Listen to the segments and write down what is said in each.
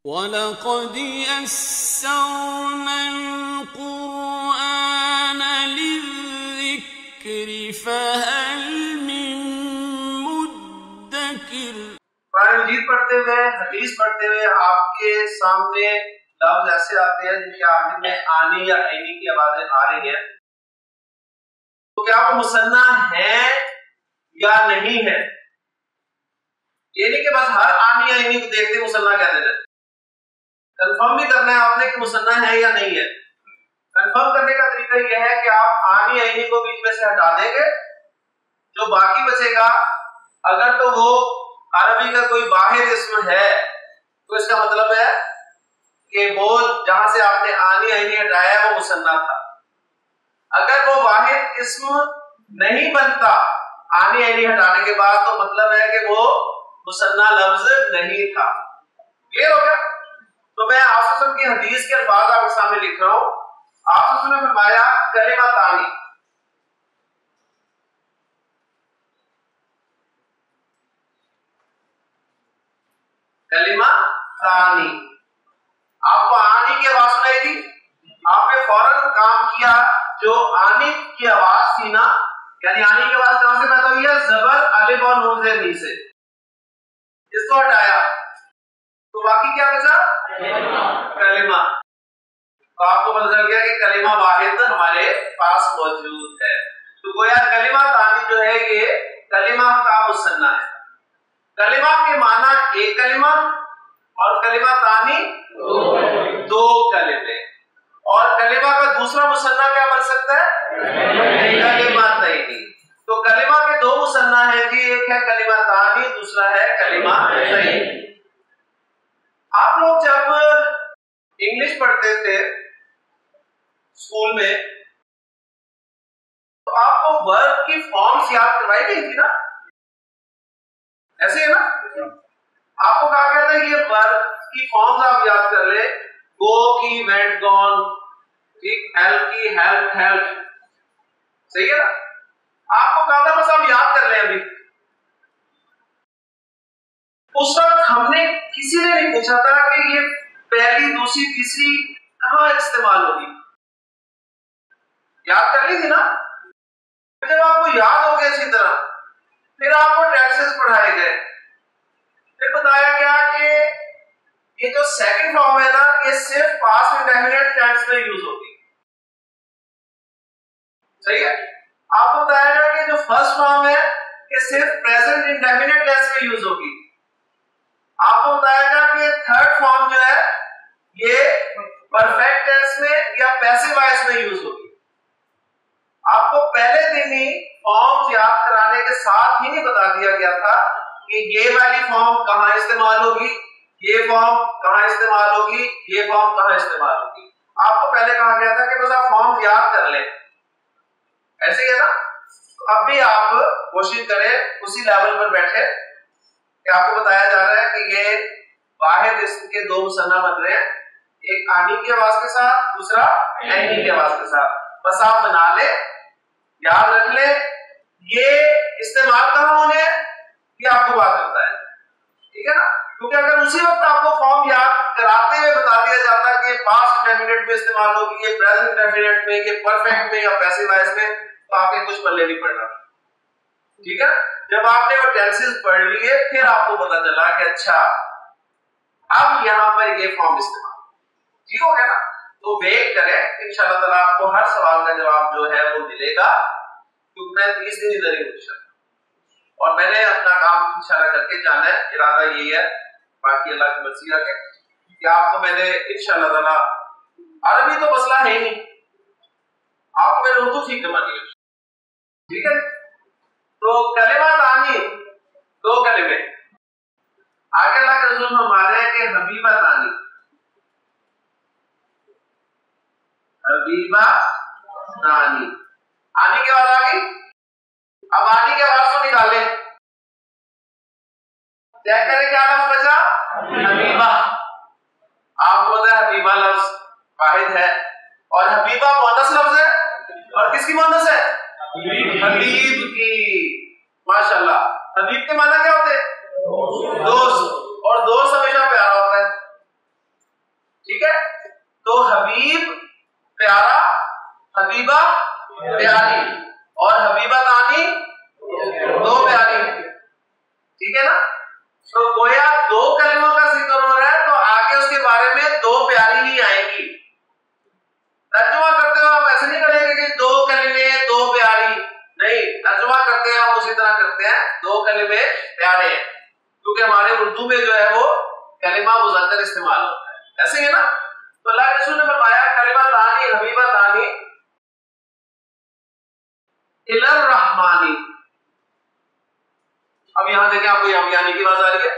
वलक़द यस्सरना अल-क़ुरआन लिज़्ज़िक्रि फ़हल मिन मुद्दकिर। कुरान मजीद पढ़ते हुए, हदीस पढ़ते हुए आपके सामने लफ्ज ऐसे आते हैं जिनके आखिर में आनी या ऐनी की आवाजें आ रही हैं, तो क्या वो मुसन्ना है या नहीं है? ये नहीं कि बस हर आनी या ऐनी को देखते मुसन्ना कह देना। कंफर्म भी करना है आपने कि मुसन्ना है या नहीं है। कंफर्म करने का तरीका यह है कि आप आनी या ऐनी को बीच में से हटा देंगे, जो बाकी बचेगा अगर तो वो अरबी का कोई वाहिद इस्म है तो इसका मतलब है कि वो जहां से आपने आनी ऐनी हटाया वो मुसन्ना था। अगर वो वाहिद इस्म नहीं बनता आनी ऐनी हटाने के बाद तो मतलब है कि वो मुसन्ना लफ्ज नहीं था। क्लियर हो गया? तो मैं आप की हदीस के अल्फाज आपके सामने लिख रहा हूं। आप ने फरमाया कलिमा तानी, कलिमा तानी। आपको आनी की आवाज सुनाई थी, आपने फौरन काम किया जो आनी की आवाज थी ना, यानी आनी की आवाज कहां से पैदा हुई है? जबर अलिफ और नून से नी से। इसको हटाया तो बाकी क्या बचा? कलिमा। तो आपको पता चल गया कि कलिमा वाहिद हमारे पास मौजूद है। तो गोया कलिमा तानी जो है ये कलिमा का मुसन्ना है। कलिमा के माना एक कलिमा और कलिमा तानी दो कलिमे। और कलिमा का दूसरा मुसन्ना क्या बन सकता है? कलिमा तैनी। तो कलिमा के दो मुसन्ना है जी, एक है कलिमा तानी, दूसरा है कलिमा तैनी। आप लोग जब इंग्लिश पढ़ते थे स्कूल में तो आपको वर्ब की फॉर्म्स याद करवाई गई थी ना? ऐसे है ना? आपको कहा गया था ये वर्ब की फॉर्म्स आप याद कर ले। गो की वेंट गॉन, ठीक, हेल्प की हेल्प हेल्प, सही है ना? आपको कहा था बस आप याद कर ले। अभी उस वक्त हमने किसी ने नहीं पूछा था कि ये पहली दूसरी तीसरी कहां इस्तेमाल होगी। याद कर ली थी ना? जब आपको याद हो गया अच्छी तरह, फिर आपको टेंसेस पढ़ाए गए, फिर बताया गया कि ये जो सेकंड फॉर्म है ना ये सिर्फ पास्ट इंडेफिनिट टेंस में यूज होगी। सही है? आपको बताया गया कि जो फर्स्ट फॉर्म है ये सिर्फ प्रेजेंट इंडेफिनिट टेंस में यूज होगी। आपको बताया गया कि थर्ड फॉर्म जो है ये परफेक्ट टेंस में या पैसिव वॉइस में यूज होगी। आपको पहले दिन ही फॉर्म्स याद कराने के साथ ही नहीं बता दिया गया था कि ये वाली फॉर्म कहां इस्तेमाल होगी, ये फॉर्म कहां इस्तेमाल होगी, ये फॉर्म कहां इस्तेमाल होगी। आपको पहले कहा गया था कि बस आप फॉर्म याद कर लें। ऐसे ही है ना? तो अब भी आप कोशिश करें उसी लेवल पर बैठे कि आपको बताया जा रहा है कि ये वाहिद इस्म के दो मुसन्ना बन रहे हैं, एक आनी की आवाज के साथ, दूसरा ऐनी की आवाज के साथ। बस आप बना ले, याद रख ले, ये इस्तेमाल कहां होने हैं ये आपको बात करता है। ठीक है ना? क्योंकि अगर उसी वक्त आपको फॉर्म याद कराते हुए बता दिया जाता कि पास्ट इंडेफिनिट में इस्तेमाल होगी, ये प्रेजेंट इंडेफिनिट में, ये परफेक्ट में या पैसिव वॉइस में, तो आपके कुछ पल्ले नहीं पड़ना। ठीक है? जब आपने वो टेंसेस पढ़ लिए फिर आपको पता चला कि अच्छा अब यहां पर ये फॉर्म इस्तेमाल। ठीक हो गया ना? तो वेट करें, इंशाल्लाह ताला आपको हर सवाल का जवाब जो है वो मिलेगा, क्योंकि मैं 30 दिन इधर ही हूं और मैंने अपना काम इंशाल्लाह करके जाना है। इरादा यही है, बाकी अल्लाह की मर्जी है कि आपको मैंने इंशाल्लाह ताला, अरबी तो मसला है ही नहीं, आपको मैंने उर्दू सीख करवानी है। ठीक है? तो कलिमा तानी दो कलिमे। आगे अल्लाह के रसूल फरमाते हैं कि हबीबा तानी, हबीबा तानी, आनी के बाद आ गई। अब आनी के आवाज को निकाले, क्या करें? क्या लफ्ज बचा? हबीबा। आपको पता है हबीबा लफ्ज वाहिद है और हबीबा मुअन्नस लफ्ज है। और किसकी मुअन्नस है? हबीब की। माशाल्लाह। हबीब के माना क्या होते हैं? दोस्त। और दोस्त हमेशा प्यारा होता है। तो हबीब प्यारा, हबीबा प्यारी, और हबीबा तानी दो प्यारी, ठीक है ना। तो गोया दो कलिमों का जिक्र हो रहा है तो आगे उसके बारे में दो प्यारी ही आएंगी। तर्जुमा करते हो आप ऐसे नहीं करेंगे कि दो कलिमे दो प्यारी, नहीं, तर्जुमा करते हैं हम उसी तरह करते हैं, दो कलिमे प्यारे हैं, क्योंकि हमारे उर्दू में जो है वो कलिमा मुज़क्कर इस्तेमाल होता है, ऐसे है ना। तो अल्लाह के रसूल ने फरमाया कलिमा तानी हबीबा तानी इलर रहमानी। अब यहां देखें आपको यहाँ यानी की बात आ रही है।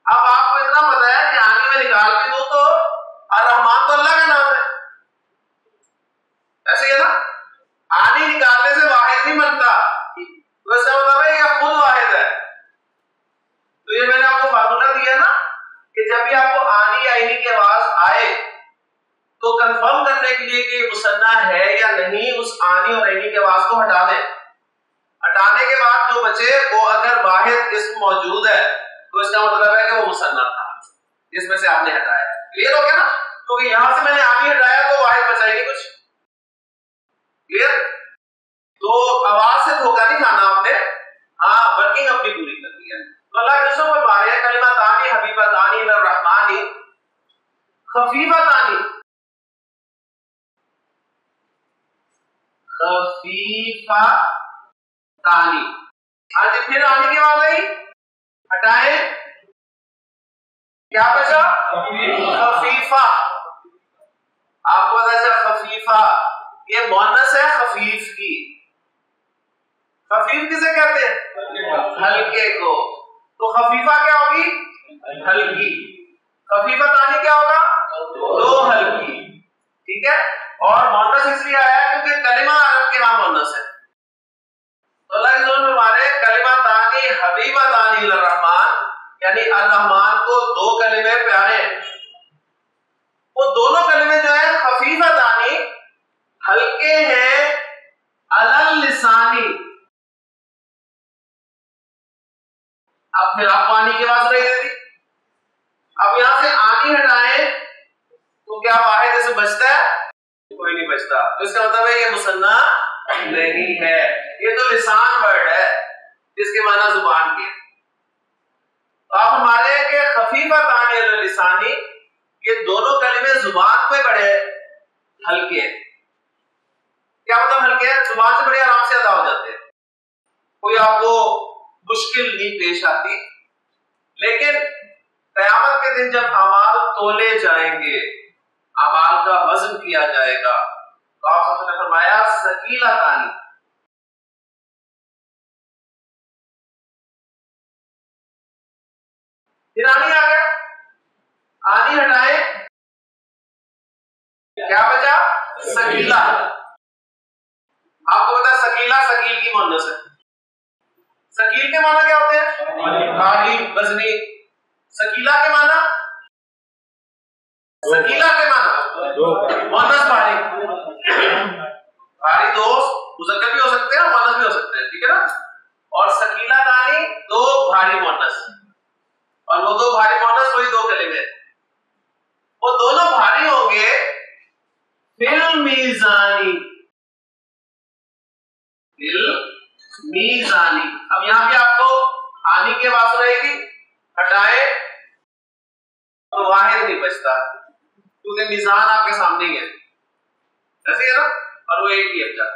अब आपको इतना पता है कि आनी में निकाल के दो तो अर-रहमान तो अल्लाह का नाम है, ऐसे है ना। आनी निकालने से वाहिद नहीं बनता, वैसे मतलब है यह खुद वाहिद है। तो ये मैंने आपको फार्मूला दिया ना कि जब भी आपको आनी या आईनी की आवाज आए तो कंफर्म करने के लिए कि मुसन्ना है या नहीं, उस आनी और आईनी की आवाज को हटा दें। हटाने के बाद जो बचे वो अगर वाहिद इसम मौजूद है तो इसका मतलब है कि वो मुसन्ना था जिसमें से आपने हटाया। क्लियर हो गया ना। क्योंकि यहां से मैंने आनी हटाया तो वाहिद बचा ही नहीं कुछ। क्लियर। तो आवाज से धोखा नहीं खाना आपने, हाँ वर्किंग अपनी पूरी करनी है। तो अल्लाह के रसूल फरमा रहे हैं कलिमा तानी हबीबा तानी इलर रहमानी खफीफा तानी, खफीफा तानी। आज फिर आने की बात आई, हटाए, क्या बचा खफीफा। आपको पता चला खफीफा ये मुअन्नस है खफीफ की। खफीफ किसे कहते हैं? हल्के को। तो खफीफा क्या होगी? हल्की। खफीफा तानी क्या होगा? दो हल्की, ठीक है। और मुअन्नस इसलिए आया क्योंकि कलिमा अरब के नाम मुअन्नस है। तो अल्लाह के रसूल हमारे कलिमा तानी हबीबा तानी इलर रहमान, यानी अर-रहमान को दो कलिमे प्यारे हैं। वो दोनों कलिमे जो है खफीफा तानी हल्के हैं, अलल लिसानी। अब फिर आप आनी की बात रही थी। अब यहां से आनी हटाएं तो क्या वाहिद से बचता है? कोई नहीं बचता। तो इसका मतलब है ये मुसन्ना नहीं है, ये तो लिसान वर्ड है जिसके माना जुबान के। तो आप हमारे के खफीफा तानी अलल लिसानी, ये दोनों कलिमे जुबान पे बड़े हल्के हैं। क्या मतलब हल्के हैं? जुबान से बड़े आराम से अदा हो जाते हैं, कोई आपको मुश्किल नहीं पेश आती। लेकिन क़यामत के दिन जब अमाल तोले जाएंगे, अमाल का वजन किया जाएगा, तो आप सबने फरमाया सकीला तानी। फिर आनी आ गया, आनी हटाए, क्या बचा? सकीला। आपको पता है सकीला सकील की मुअन्नस है। सकील के माना क्या होते हैं? भारी, वजनी। सकीला के माना, सकीला के माना मुअन्नस भारी। भारी दो मुज़क्कर भी हो सकते हैं, मुअन्नस भी हो सकते हैं, ठीक है ना। और सकीला तानी दो भारी मुअन्नस, और वो दो भारी मुअन्नस वही दो कलिमे, वो दोनों भारी होंगे फिल मीज़ानी, फिल मीज़ानी। अब यहां पे आपको आनी की बात रहेगी, हटाए तो वाहिद नहीं बचता क्योंकि मीज़ान आपके सामने ही है, ऐसे है ना, और वो एक ही है।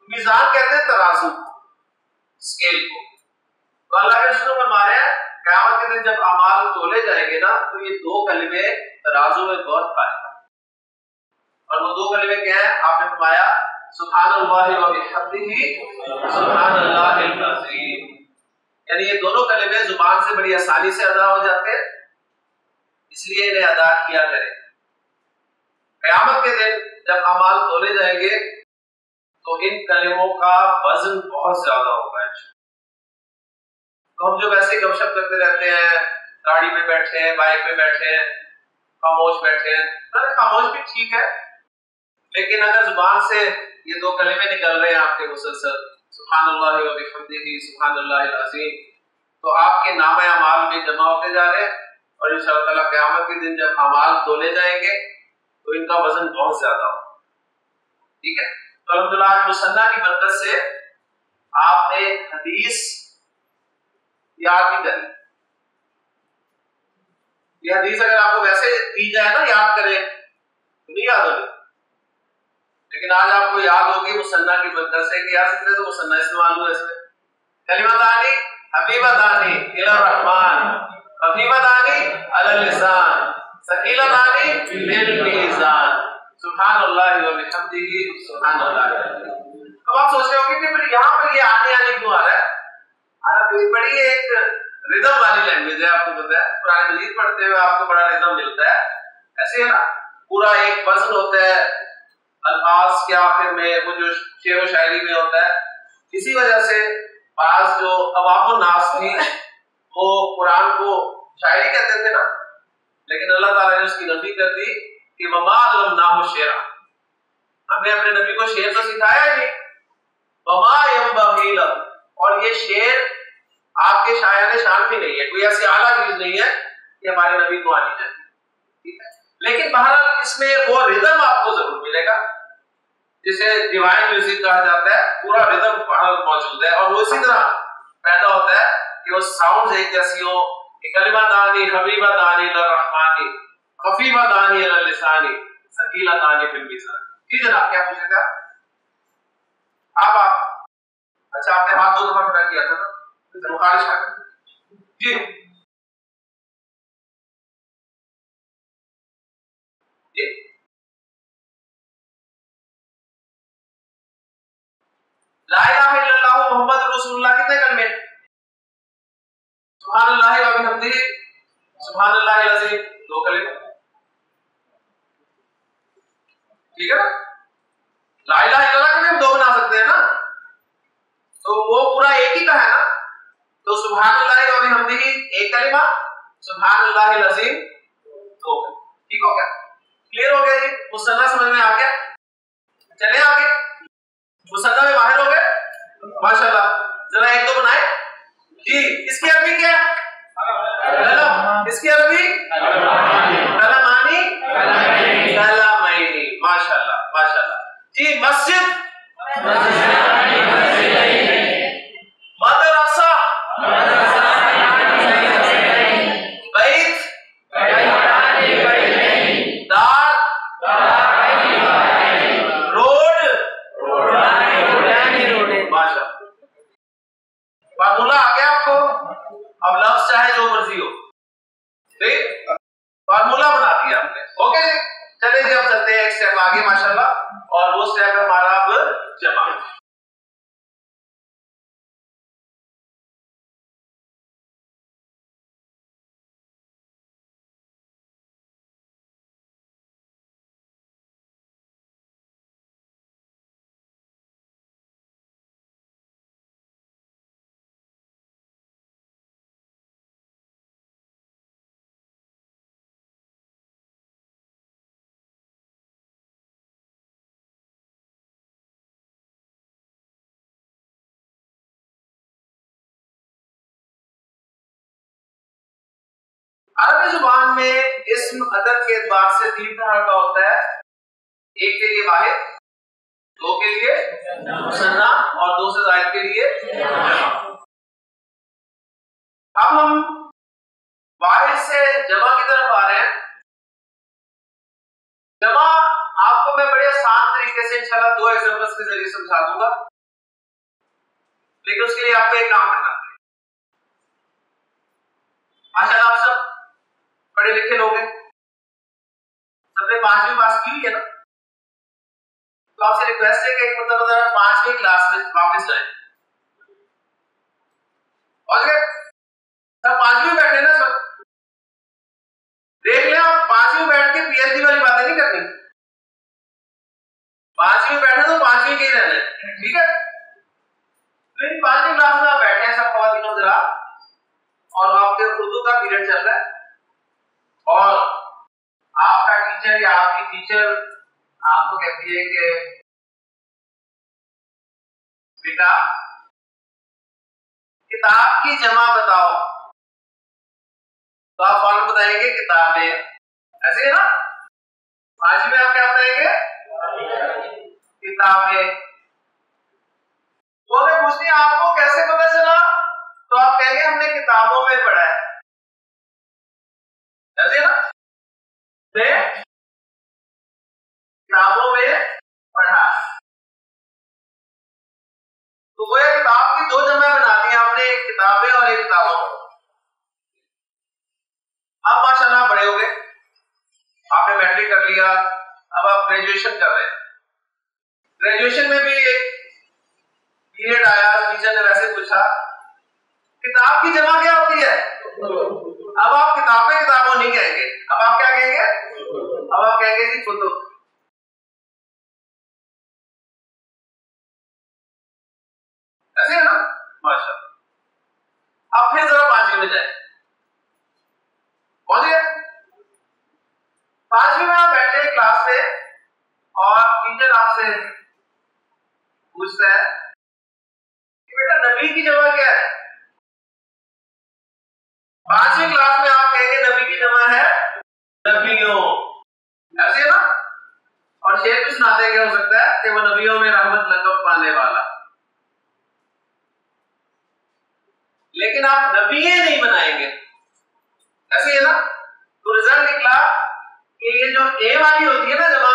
मीज़ान कहते हैं तराजू, स्केल को। तो अल्लाह के रसूल फरमा रहे हैं क़यामत के दिन जब अमाल तोले जाएंगे ना तो ये दो कलिमे तराजू में बहुत भारी, और वो दो कलिमे क्या है? आपने फरमाया सुब्हानल्लाहि व बिहम्दिही सुब्हानल्लाहिल अज़ीम। यानी ये दोनों कलिमे जुबान से बड़ी आसानी से अदा हो जाते हैं, इसलिए इन्हें अदा किया करें। क़यामत के दिन जब अमाल तोले जाएंगे तो इन कलिमों का वजन बहुत ज्यादा होगा। तो हम जो वैसे गपशप करते रहते हैं, गाड़ी में बैठे हैं, बाइक में बैठे हैं, खामोश बैठे हैं, खामोश भी ठीक है, लेकिन अगर जुबान से ये दो कलिमे निकल रहे हैं आपके मुसलसल, सुब्हानल्लाहि व बिहम्दिही सुब्हानल्लाहिल अज़ीम, तो आपके नामे अमाल में जमा होते जा रहे हैं और इंशाअल्लाह ताला क़यामत के दिन जब अमाल तोले जाएंगे तो इनका वजन बहुत ज्यादा होगा। ठीक है, तो अल्हम्दुलिल्लाह आज मुसन्ना की बरकत से आपने हदीस याद भी करी। ये हदीस अगर आपको वैसे दी जाए ना याद करें तो नहीं याद होगी, लेकिन आज आपको याद होगी मुसन्ना की बरकत से कि यार कितने तो मुसन्ना इस्तेमाल हुआ इसमें। कलिमतानी हबीबतानी इला रहमान खफीफतानी अलल लिसान सकीलतानी फिल मीज़ान सुभानअल्लाह व बिहम्दिही सुभानअल्लाह। अब आप सोच रहे होंगे कि फिर यहाँ पर ये आने क्यों आ रहा है? अरबी बड़ी एक रिदम वाली लैंग्वेज है, आपको पता है, कुरान मजीद पढ़ते हुए आपको बड़ा रिदम मिलता है। ऐसे है ना, पूरा एक वजन होता है अल्फाज के आखिर में, वो जो शेर व शायरी में होता है। इसी वजह से बाज जो अवाम नास थी वो कुरान को शायरी कहते थे ना, लेकिन अल्लाह ताला ने उसकी नफी कर दी कि वमा अल्लमनाहु शेरा, हमने अपने नबी को शेर तो सिखाया ही नहीं। वमा यंबग़ी लहु, और ये शेर आपके शायाने शान भी नहीं है, कोई ऐसी आला चीज नहीं है कि हमारे नबी को आनी चाहिए। ठीक है, लेकिन बहरहाल इसमें वो रिदम आपको जरूर मिलेगा जिसे डिवाइन म्यूजिक कहा जाता है। पूरा रिदम मौजूद है और वो इसी तरह पैदा होता है कि वो साउंड्स एक जैसी हो। कलिमतानी हबीबतानी लर्रहमानी खफीफतानी अलल लिसानी सकीलतानी फिल मीज़ान। जी जनाब, क्या पूछे थे आप? अच्छा, आपने हाथ 2 दफा खड़ा किया था ना, बुखारी शायद। जी जी, ला इलाहा इल्लल्लाह मुहम्मद रसूलुल्लाह कितने कलमे? सुभानअल्लाह व बिहम्दिही सुभानअल्लाहिल अज़ीम 2 कलमे। ठीक है ना, ला इलाहा इल्लल्लाह के भी हम 2 बना सकते हैं ना, तो वो पूरा एक ही का है ना। तो सुभानअल्लाह व बिहम्दिही एक कलिमा, सुभानअल्लाहिल अज़ीम 2 कलिमा। ठीक हो गया? क्लियर हो गया जी? मुसन्ना समझ में आ गया? चले आगे, मुसन्ना में माहिर हो गए माशाल्लाह। जरा 1-2 बनाए जी। इसकी अरबी क्या है? कलम। इसकी अरबी कलमानी कलमैनी। माशाल्लाह माशाल्लाह जी। मस्जिद मदरसा बैत दार रोड माशाल्लाह। फार्मूला आ गया आपको? अब लफ्ज चाहे जो मर्जी हो, ठीक, फार्मूला बना दिया हमने। ओके, चलिए जी अब चलते हैं एक स्टेप आगे माशाल्लाह, और वो स्टेप है हमारा अब जमा। अरबी जुबान में इस्म अदद के एतबार से 3 तरह का होता है। एक के लिए वाहिद, 2 के लिए मुसन्ना और 2 से ज़ायद के लिए जमा। अब हम वाहिद से जमा की तरफ आ रहे हैं। जमा आपको मैं बड़े आसान तरीके से इंशाल्लाह 2 एग्जांपल्स के जरिए समझा दूंगा, लेकिन उसके लिए आपको एक काम करना है। माशाल्लाह आप सब पढ़े लिखे लोग हैं, सबने 5वीं पास की है ना, तो आपसे रिक्वेस्ट है कि एक मतलब जरा 5वीं क्लास में वापस जाएं। और सब 5वीं बैठे ना, सब देख लें, आप 5वीं बैठ के पीएचडी वाली बातें नहीं करनी। 5वीं बैठे तो 5वीं के ही रहना है, ठीक है। लेकिन 5वीं क्लास में आप बैठे हैं सब खवातीन जरा, और आपके उर्दू का पीरियड चल रहा है, और आपका टीचर या आपकी टीचर आपको कहती है कि बेटा किताब की जमा बताओ। तो आप फॉर्म बताएंगे किताबें, ऐसे है ना। आज में आप क्या बताएंगे? किताबें। तो अगर पूछती है आपको कैसे पता चला, तो आप कहेंगे हमने किताबों में पढ़ा है, ऐसे है ना, किताबों में पढ़ा। तो वो किताब की दो जमा बना दी आपने, एक किताबें और एक किताबों। अब माशाल्लाह बड़े हो गए, आपने मैट्रिक कर लिया, अब आप ग्रेजुएशन कर रहे हैं। ग्रेजुएशन में भी एक पीरियड आया, टीचर ने वैसे पूछा किताब की जमा क्या होती है। अब आप किताबें किताबों नहीं कहेंगे, अब आप क्या कहेंगे? अब आप कहेंगे जी कुतुब। ऐसे है ना, माशाल्लाह। अब फिर जरा 5वीं में जाए, पहुंच गए। 5वीं में आप बैठे क्लास में और टीचर आपसे पूछता है कि बेटा नबी की जमा क्या है। 5वीं क्लास में आप कहेंगे नबी की जमा है नबियों, ऐसे है ना। और शेर भी सुनाते क्या हो सकता है कि वो नबियों में रहमत लकब पाने वाला। लेकिन आप नबीए नहीं बनाएंगे, ऐसे है ना। तो रिजल्ट निकला कि ये जो ए वाली होती है ना जमा,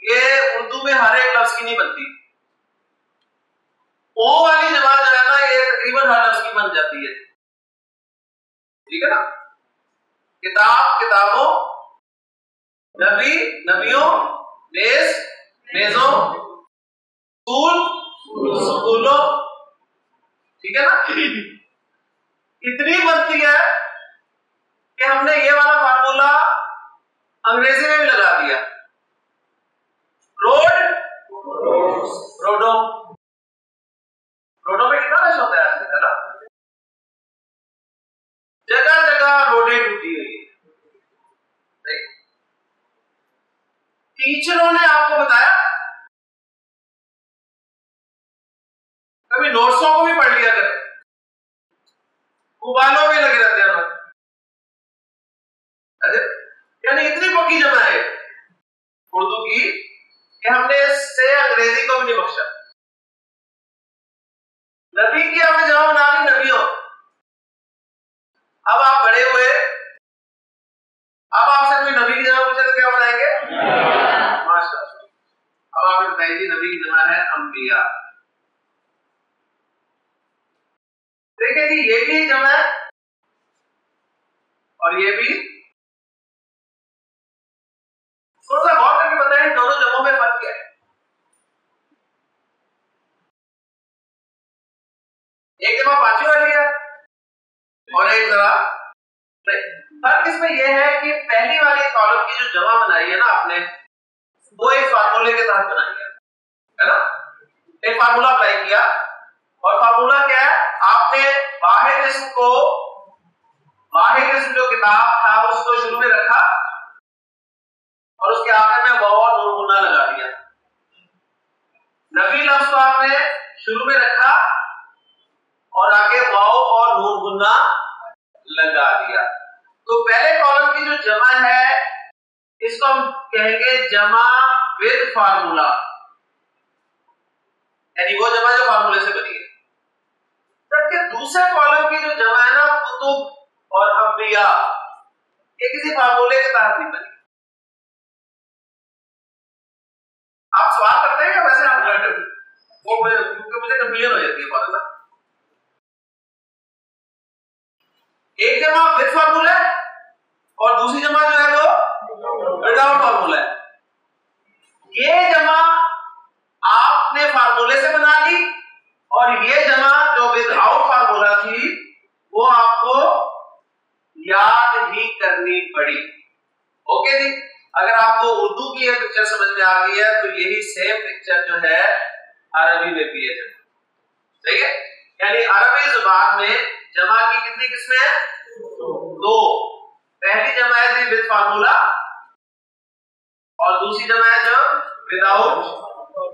ये उर्दू में हर एक लफ्ज की नहीं बनती। ओ वाली जमा जो है ना, ये तकरीबन हर लफ्ज की बन जाती है, ठीक है ना। किताब किताबों, नबी नबियों, मेज मेजों, स्कूल स्कूलों, ठीक है ना। इतनी बनती है कि हमने ये वाला फार्मूला अंग्रेजी में भी लगा दिया। रोड रोडो, रोडो में कितना रश होता है ना, जगह जगह रोडें टूटी हुई है। टीचरों ने आपको बताया, कभी नोट्सों को भी पढ़ लिया करें, मोबाइलों में लगे रहते हैं लोग। यानी इतनी पक्की जमा है उर्दू की कि हमने इससे अंग्रेजी को भी नहीं बख्शा। नबी की आपने जमा बना ली नबियों। अब आप बड़े हुए, अब आपसे कोई नबी की जमा पूछे तो क्या बताएंगे? माशाअल्लाह। अब आप बताइए नबी की जमा है अंबिया। देखिए जी, ये भी जमा है और ये भी। थोड़ा सा गौर करके बताएं दोनों जगहों में फर्क क्या है। एक जमा 5वीं वाली है और एक जरा। फर्क इसमें यह है कि पहली वाली कॉलम की जो जमा बनाई है ना आपने, वो एक फार्मूले के तहत बनाई है ना। एक फार्मूला अप्लाई किया, और फार्मूला क्या है? आपने वाहिद इसम को, वाहिद इसम जो किताब था उसको शुरू में रखा और उसके आखिर में वाव और नून गुन्ना लगा दिया। नबी लफ्ज को आपने शुरू में रखा और आगे वाव और नून गुन्ना लगा दिया। तो पहले कॉलम की जो जमा है इसको हम कहेंगे जमा विद फार्मूला, यानी वो जमा जो फार्मूले से बनी है। जबकि दूसरे कॉलम की जो जमा है ना, कुतुब और अंबिया, ये किसी फार्मूले के तहत नहीं बनी। आप सवाल करते हैं या वैसे आप करते? वो मुझे कंफ्यूजन हो जाती है बहुत ना। एक जमा विद फार्मूला है और दूसरी जमा जो है वो विदाउट फार्मूला है। ये जमा आपने फार्मूले से बना ली और ये जमा जो विदाउट फार्मूला थी वो आपको याद ही करनी पड़ी। ओके जी, अगर आपको उर्दू की ये पिक्चर समझ में आ गई है तो यही सेम पिक्चर जो है अरबी में भी है। सही है, यानी अरबी जुबान में जमा की कितनी किस्में हैं? दो। पहली जमा है जी विद फार्मूला और दूसरी जमा है जो विदाउट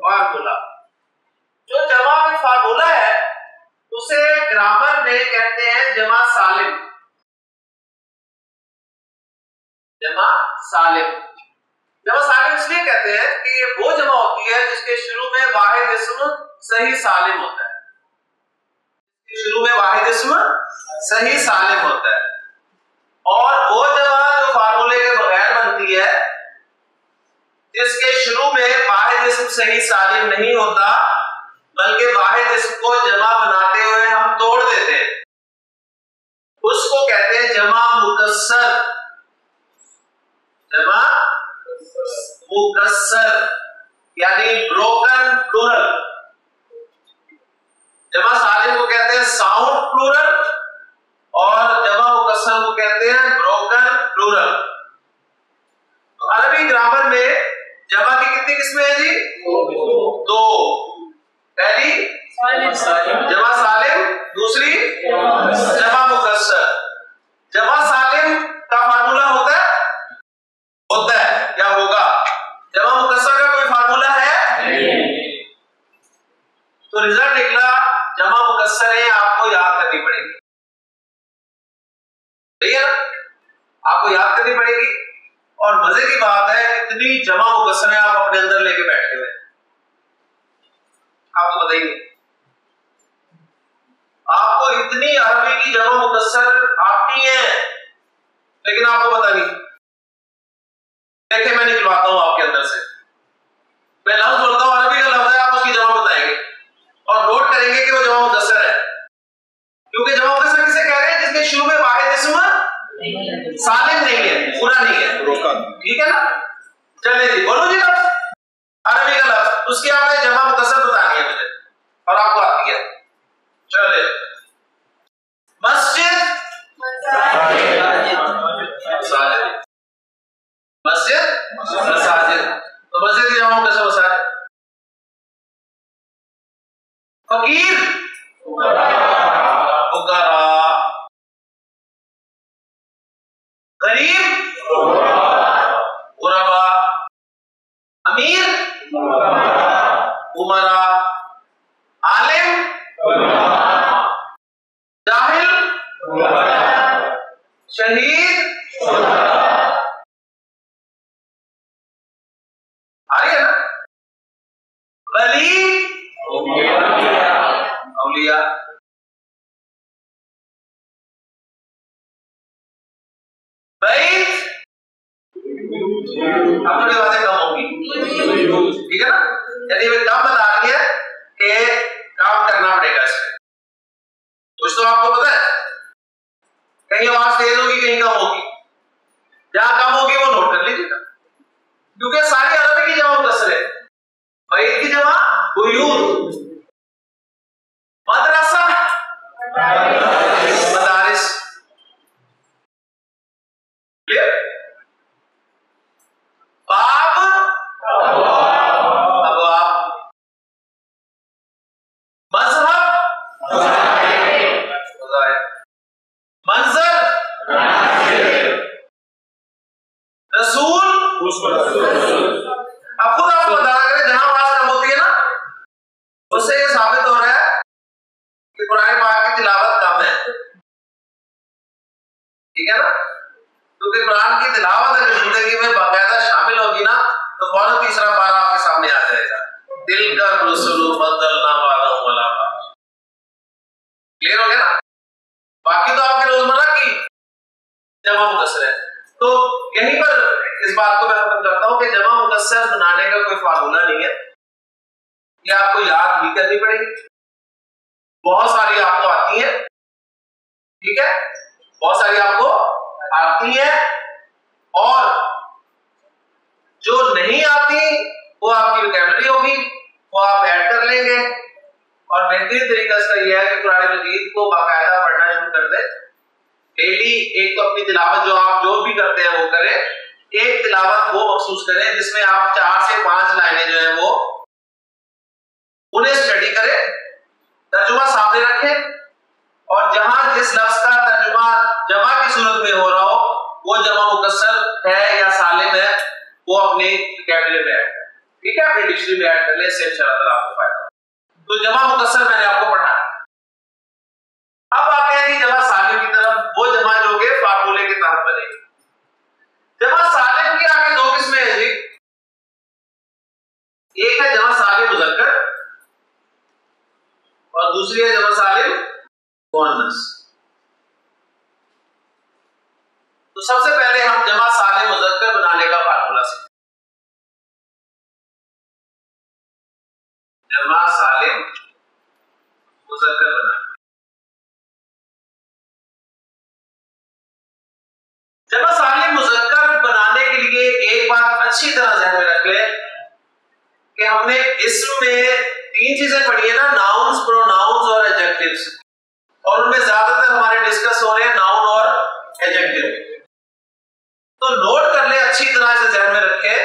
फार्मूला। जो जमा विद फार्मूला है उसे ग्रामर में कहते हैं जमा सालिम। जमा सालिम। जमा सालिम इसलिए कहते हैं कि ये वो जमा होती है जिसके शुरू में वाहिद इस्म सही सालिम होता है, शुरू में वाहिद इस्म सही सालिम होता है। और वो जमा जो फार्मूले के बगैर बनती है जिसके शुरू में वाहिद इस्म सही सालिम नहीं होता, बल्कि वाहिद इस्म को जमा बनाते हुए हम तोड़ देते हैं, उसको कहते हैं जमा मुकस्सर। जमा मुकस्सर यानी ब्रोकन प्लूरल। जमा सालिम को कहते हैं साउंड प्लूरल और जमा मुकस्सर को कहते हैं ब्रोकन प्लूरल। तो अरबी ग्रामर में जमा की कितनी किस्में हैं जी? दो। पहली जमा सालिम, दूसरी जमा मुकस्सर। जमा सालिम का फार्मूला होता है या होगा? जमा मुकस्सर का कोई फार्मूला है? तो रिजल्ट निकला जमा मुकस्सर है, आपको याद करनी पड़ेगी, ठीक है ना? आपको याद करनी पड़ेगी। और मजे की बात है इतनी जमा मुकस्सर है आप अपने अंदर लेके बैठे हुए हैं, आपको पता ही नहीं। आपको इतनी अरबी की जमा मुकस्सर आती है लेकिन आपको पता नहीं। देखिए मैं निकलवाता हूं आपके अंदर से, मैं लफ्ज बोलता हूं, अरबी का लफ्ज है, आप उसकी जमा बताएंगे और नोट करेंगे कि वो जमा मुकस्सर है। क्योंकि जमा मुकस्सर किसे कह रहे हैं? जिसके शुरू में वाहिद इस्म सालिम नहीं है, पूरा नहीं है, ठीक है ना? चलिए जी, बोलो जी लफ्ज, अरबी का लफ्ज, उसकी आपने जमा मुकस्सर बतानी है मुझे और आपको आती है। चलिए, मस्जिद मस्जिद मसाजिद। तो मस्जिद की जमा मुकस्सर मसाजिद। फकीर फुकरा, गरीब गुरबा, अमीर उमरा, आलिम जाहिल, शहीद। आ रही है ना? वली औलिया, बैत, अब थोड़ी बातें कम होगी, ठीक है ना? यदि वे काम बता रही है कि काम करना पड़ेगा इसमें, कुछ तो आपको पता है, कहीं आवाज तेज होगी कहीं कम होगी, जहां कम होगी वो नोट कर लीजिएगा, क्योंकि सारी अरबी की जमा मुकस्सर है। बैत की जमा बुयूत, मदरसा मदारिस, क्लियर? बाब अबवाब, मजहब मंजर रसूल। अब खुद आपको बता करें जहां आवाज कम होती है ना, उससे यह साबित हो रहा है कि कुरान पाक की तिलावत कम है, ठीक है ना? क्योंकि कुरान की तिलावत अगर जिंदगी में बाकायदा शामिल होगी ना तो फौरन तीसरा पारा आपके सामने आ जाएगा, दिल का रसूल बदलना वाला वाला। क्लियर हो गया ना? बाकी तो आपके रोजमर्रा की जमा मुकस्सर है। तो यहीं पर इस बात को मैं खत्म करता हूं कि जमा मुकस्सर बनाने का कोई फार्मूला नहीं है, ये आपको याद भी करनी पड़ेगी। बहुत सारी आपको आती है, ठीक है, बहुत सारी आपको आती है, और जो नहीं आती वो आपकी वोकैबुलरी होगी, वो आप ऐड कर लेंगे। और बेहतरीन तरीका इसका यह है कि कुरान मजीद को बाकायदा पढ़ना शुरू कर दे डेली। एक तो अपनी तिलावत जो आप जो भी करते हैं वो करें, एक तिलावत वो मखसूस करें जिसमें आप 4 से 5 लाइनें जो है वो उन्हें स्टडी करें, तर्जुमा सामने रखें, और जहां जिस लफ्ज का तर्जुमा जमा की सूरत में हो रहा हो वो जमा मुकस्सर है या सालिम है वो अपने वोकैबुलरी में ऐड करें, ठीक है, अपनी डिक्शनरी में ऐड कर ले, इससे इंशाअल्लाह आपको फायदा। तो जमा मुकस्सर मैंने आपको पढ़ाया। अब आते हैं कि जमा सालिम की तरफ, वो जमा जो के फार्मूले के तहत बनेगी। जमा वाहिद जमा सालिम मुज़क्कर बनाने का फार्मूला से। जमा सालिम मुज़क्कर बनाना। जमा सालिम मुज़क्कर बनाने के लिए एक बात अच्छी तरह ध्यान में रख ले कि हमने इसम में 3 चीजें पढ़ी है ना, नाउन्स, प्रोनाउंस और एडजेक्टिव्स, और उनमें ज्यादातर हमारे डिस्कस हो रहे हैं नाउन और एडजेक्टिव। तो नोट कर ले, अच्छी तरह से ध्यान में रखे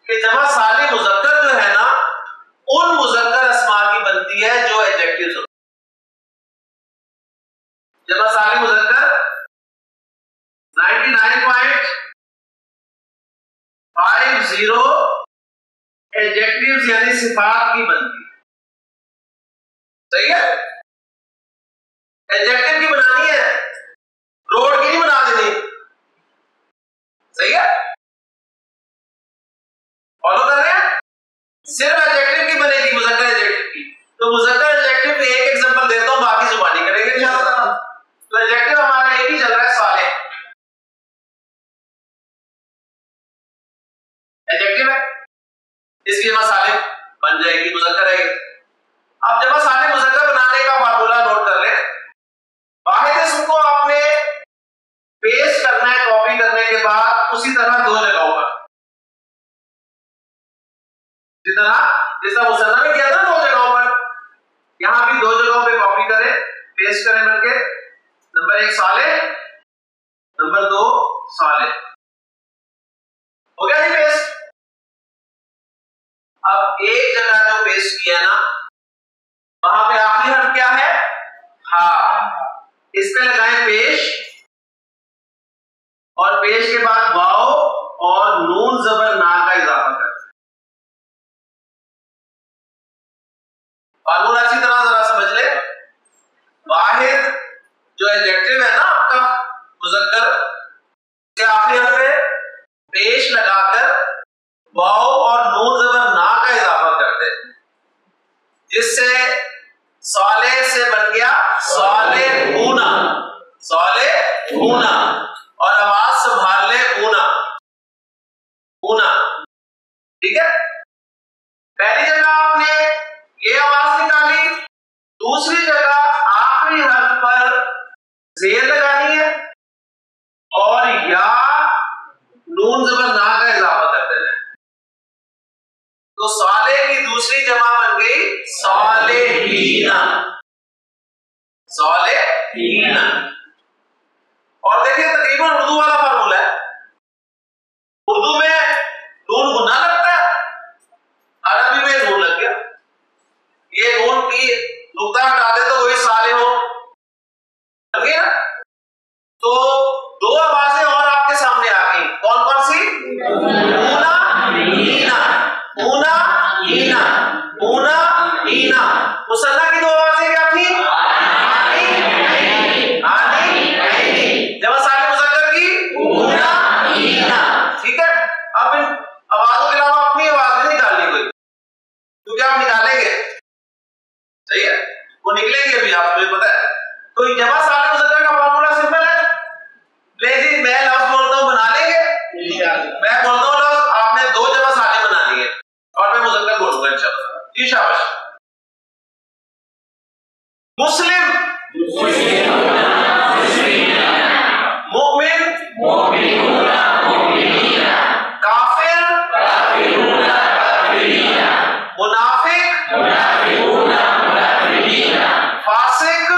कि जमा सालिम मुज़क्कर जो है ना, उन मुज़क्कर अस्मा की बनती है जो एडजेक्टिव्स होते हैं। जमा सालिम मुज़क्कर 99.50 एडजेक्टिव्स यानी सिफात की बनती है। सही है? एडजेक्टिव की बनानी है, रोड की नहीं बना देनी। सही है? फॉलो कर रहे हैं? सिर्फ एडजेक्टिव की बनेगी, मुज़क्कर एडजेक्टिव की। तो मुज़क्कर एडजेक्टिव की एक एग्जांपल देता हूं, बाकी जुबानी करेंगे इंशाअल्लाह। तो एडजेक्टिव हमारा एक ही चल रहा है, साले। एडजेक्टिव है, इसकी जमा साले बन जाएगी, मुज़क्कर है। अब जमा साले मुज़क्कर बनाने का फार्मूला नोट कर ले। वाहिद इसम को आपने पेस्ट करना है कॉपी करने के बाद उसी तरह 2 जगहों पर, जितना मुसन्ना ने किया था 2 जगहों पर, यहां भी 2 जगहों पे कॉपी करें, पेस्ट करें करके। नंबर 1 साले, नंबर 2 साले। हो गया जी पेस्ट। अब एक जगह जो पेस्ट किया ना, वहां पे आखिरी हर्फ क्या है? हा। इस पे लगाएं पेश, और पेश के बाद वाओ और नून जबर ना का इजाफा करें। फार्मूला अच्छी तरह जरा समझ ले। वाहिद जो एडजेक्टिव है ना आपका मुज़क्कर, के आखिरी हर्फ पे पेश लगाकर वाओ और नून जबर ना का इजाफा करते हैं, जिससे साले से बन गया साले ऊना, साले ऊना। और आवाज संभाल ले, ऊना, ऊना। ठीक है? पहली जगह आपने ये आवाज निकाली, दूसरी जगह आखिरी हर्फ पर जेर लगानी है और या नून जबर ना का इजाफा कर देना है। तो साले की दूसरी जमा बन गई सालेहीना, सालेहीना। और देखिए तकरीबन उर्दू वाला फार्मूला है। उर्दू में नून गुना लगता है, अरबी में नून लग गया। ये नून की नुक्ता हटा दे तो वही साले हो, लग गया। तो 2 आवाजें और आपके सामने आ गई, कौन कौन सी? ऊना ईना, ऊना ईना, ऊना ईना। मुसन्ना की 2 आवाजें क्या थी? जमा साले मुज़क्कर की ऊना ईना। ठीक है? अब इन आवाजों के अलावा अपनी आवाज नहीं निकालनी कोई, क्योंकि आप निकालेंगे। सही है? वो निकलेंगे भी, आपको पता है। तो जमा साले मुज़क्कर का फार्मूला सिंपल है। ले जी, मैं लफ्ज बोलता हूं, बना लेंगे इंशाअल्लाह। मैं बोलता हूं लफ्ज, आपने 2 जमा साले बनानी है और मैं मुज़क्कर बोलूंगा इंशाअल्लाह। जी शाबाश। मुस्लिम, मुमिन, काफिर, मुनाफिक, फासिक,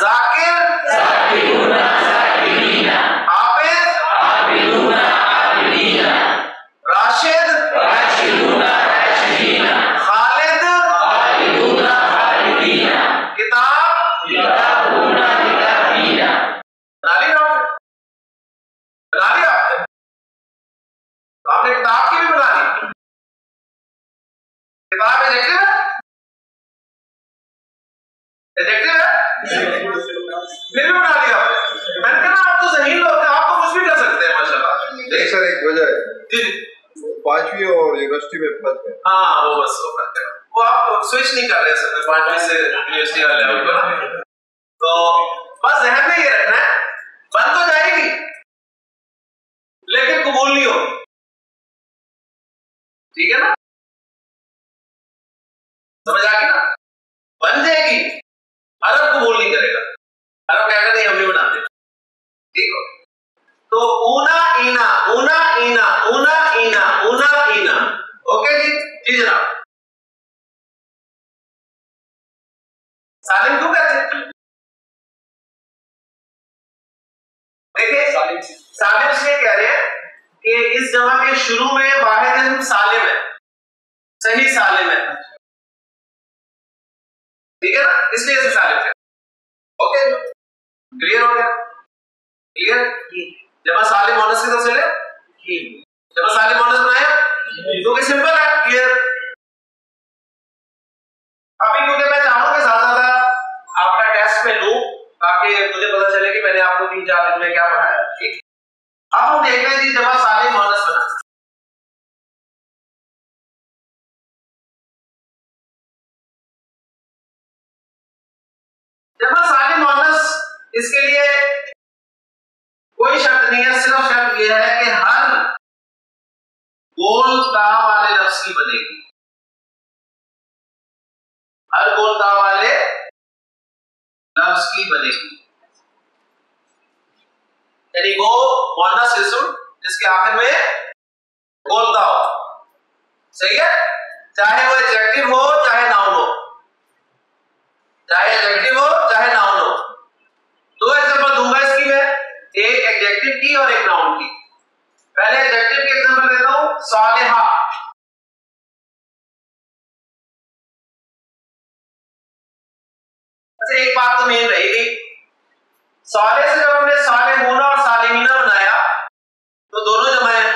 जाकिर, आबिद, राशिद, खालिद, किताब, आपने किताब की भी बना ली। किताब एडजेक्टिव है, एडजेक्टिव है, फिर भी बना लिया आपने। मैंने कहा आप तो ज़हीन लोग हैं, आप तो कुछ भी कर सकते हैं माशाल्लाह। एक सर एक वजह है जी, 5वीं और यूनिवर्सिटी में फर्क है। हाँ वो बस वो करते हैं, वो आप स्विच नहीं कर रहे सर 5वीं से यूनिवर्सिटी वाले लेवल पर। तो बस ध्यान में ये रखना है बन तो जाएगी लेकिन कबूल नहीं होगी, ठीक है ना, समझ आ गई ना। बन जाएगी, अरब कबूल नहीं करेगा, अरब कहेगा नहीं हम नहीं बनाते, ठीक हो। तो ऊना ईना ऊना ईना ऊना ईना ऊना ईना, ओके जी। जी जनाब, सालिम क्यों कहते हैं? देखिए सालिम इसलिए कह रहे हैं कि इस जमा के शुरू में वाहिद सालिम है, सही सालिम है, ठीक है ना, इसलिए इसे सालिम है। ओके, क्लियर हो गया? क्लियर। जमा सालिम मोनस की तरफ चले, जमा सालिम मोनस बनाया क्योंकि सिंपल है, क्लियर। अभी क्योंकि मैं चाहूंगा ज्यादा आपका टेस्ट में लूं ताकि मुझे पता चले कि मैंने आपको 3-4 दिन में क्या पढ़ाया, ठीक। अब हम देख रहे हैं जी जमा सालिम मोनस बना। जमा सालिम मोनस, इसके लिए कोई शर्त नहीं है, सिर्फ शर्त यह है कि हर गोल ता वाले लफ्ज की बनेगी, हर गोल ता वाले लफ्ज की बनेगी, यानी वो मोनस इस्म जिसके आखिर में गोल ता हो, सही है, चाहे वो एडजेक्टिव हो चाहे नाउन हो, चाहे एडजेक्टिव हो चाहे नाउन हो। दो एग्जांपल दूंगा इसकी मैं, एक एडजेक्टिव की और एक नाउन की। पहले एडजेक्टिव की एग्जांपल देता हूं, सालिहा। अच्छा, एक बात तो मेन रहेगी, साले से जब हमने सालेहूना और सालेमीना बनाया तो दोनों जमा है।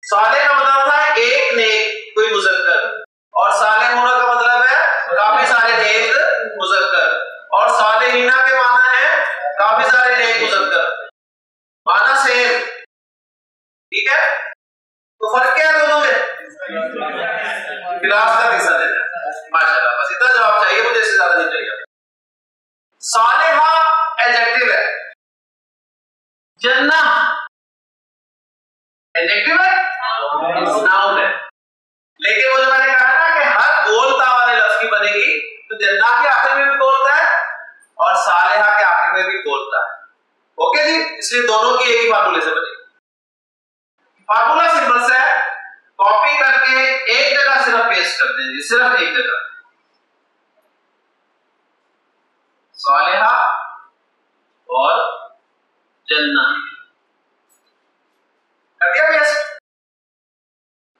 साले का मतलब था एक नेक कोई मुज़क्कर, और सालेहूना का मतलब है काफी सारे नेक मुज़क्कर, और सालेमीना के माना है काफी सारे नेक मुज़क्कर, माना सेम, ठीक है। तो फर्क क्या है दोनों में? क्लास का हिस्सा देना, माशाल्लाह। बस इतना जवाब चाहिए मुझे, इससे ज्यादा नहीं चाहिए। सालिहा एडजेक्टिव है, जन्ना एडजेक्टिव है, नाउन है। लेकिन वो जो मैंने कहा ना कि हर गोलता वाले लफ्ज की बनेगी, तो जन्ना के आखिर में भी गोलता है और सालिहा के आखिर में भी गोलता है, ओके जी। इसलिए दोनों की एक ही फार्मूले से बनेगी। फार्मूला सिंपल सा है, कॉपी करके एक जगह सिर्फ पेस्ट कर दीजिए, सिर्फ एक जगह, सालिहा और जन्ना, कर दिया पेस्ट।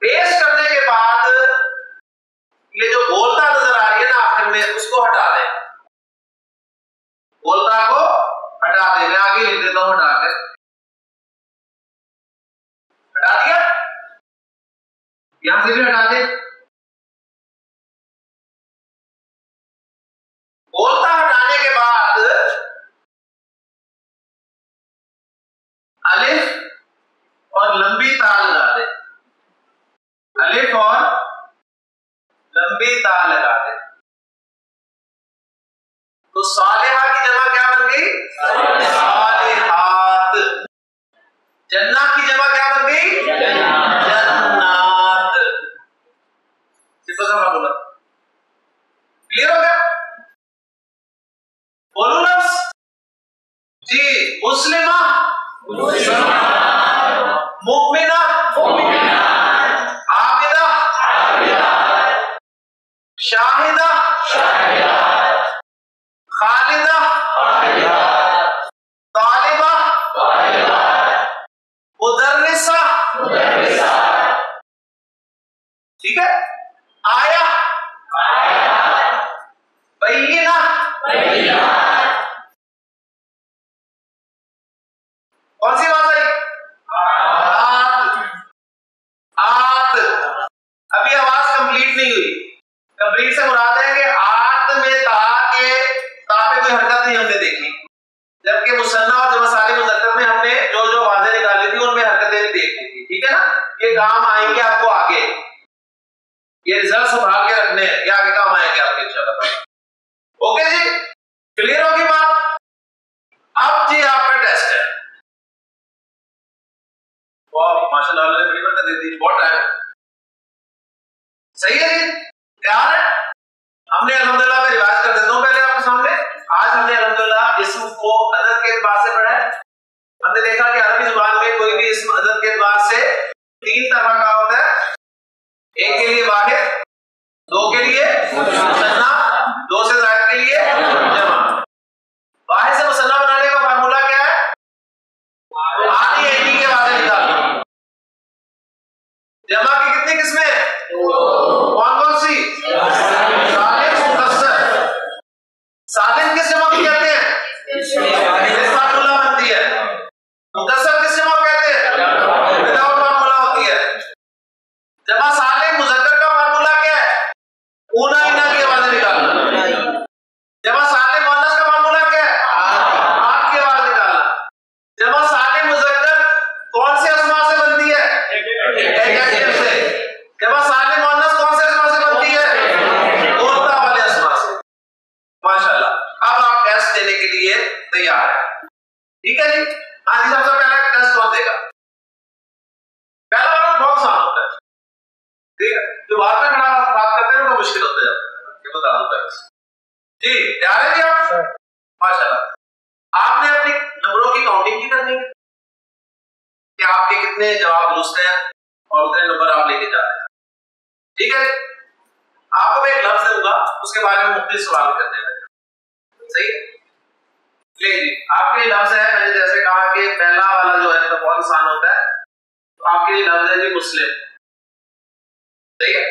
पेस्ट करने के बाद ये जो गोलता नजर आ रही है ना आखिर में, उसको हटा दें, गोलता को हटा दें। मैं आगे लिख देता हूं, हटा के, हटा दिया, यहां से भी हटा दें। गोलता हटाने के बाद अलिफ और लंबी ता लगा दे, अलिफ और लंबी ता लगा दे। तो सालिहा की जमा क्या बन गई? सालिहात। जन्ना की जमा क्या बन गई? जन्नात। सिंपल सा फॉर्मूला, क्लियर हो गया? बोलो लफ्ज जी, मुस्लिमा, मुमिना, आबिदा, शाहिदा, खालिदा, तालिबा, मुदर्रिसा, ठीक है, आया, बय्यिना, कौन सी बात आई? आत। अभी आवाज कंप्लीट नहीं हुई, कंप्लीट से मुराद है कि आत में ता के ता पे कोई हरकत नहीं हमने देखी, जबकि मुसन्ना और जमा सालिम मुज़क्कर में हमने जो जो आवाजें निकाली थी उनमें हरकतें भी देखी थी, ठीक है ना। ये काम आएंगे आपको आगे, ये रिजल्ट संभाल के रखने हैं, ये आगे काम आएंगे आपके इंशाल्लाह। ओके जी, क्लियर होगी बात? अब जी आपका टेस्ट है। वाह माशाल्लाह, ने बड़ी बरकत दे दी, बहुत टाइम है। सही है जी, तैयार है? हमने अल्हम्दुलिल्लाह में रिवाज कर देता हूं पहले आपके सामने। आज हमने अल्हम्दुलिल्लाह इसम को अदद के एतबार से पढ़ा है। हमने देखा कि अरबी जुबान में कोई भी इसम अदद के एतबार से 3 तरह का होता है। एक के लिए वाहिद, 2 के लिए मुसन्ना, 2 से ज्यादा के लिए जमा। वाहिद से मुसन्ना बनाने का फार्मूला क्या है? आधी एडी के वाज़े निकालना। जमा की कितनी किस्में हैं? कौन कौन सी? सालिम, मुकस्सर। सालिम किस जमा को कहते हैं? इस फार्मूला बनती है। मुकस्सर किस जमा को कहते हैं? विदाउट फार्मूला होती है। जमा सालिम मुज़क्कर का फार्मूला क्या है? ऊना इना की आवाज़ें निकालना। जमा सालिम मुअन्नस का फार्मूला क्या है? आठ की आवाज़ निकालना। जमा सालिम मुज़क्कर कौन से अस्मा से बनती है? एडजेक्टिव से। जमा सालिम मुअन्नस कौन से अस्मा से बनती है? ओता वाले अस्मा से। माशाल्लाह, अब आप टेस्ट देने के लिए तैयार हैं। ठीक है जी? आज सबसे पहला टेस्ट कौन देगा? पहला वाला बहुत आसान होता है, ठीक है? जो बात में खड़ा बात करते हैं वो मुश्किल होता है, ये बता दूं पहले से। जी तैयार है जी आप? माशाल्लाह। आपने अपनी नंबरों की काउंटिंग की करनी है कि आपके कितने जवाब दुरुस्त हैं और कितने नंबर आप लेके जा रहे हैं। ठीक है? आपको मैं एक लफ्ज दूंगा, उसके बारे में मुख्तलिफ सवाल करने हैं। सही है? ले जी, आपके लिए लफ्ज है, मैंने जैसे कहा कि पहला वाला जो है तो बहुत आसान होता है, तो आपके लिए लफ्ज है जी मुस्लिम। सही है?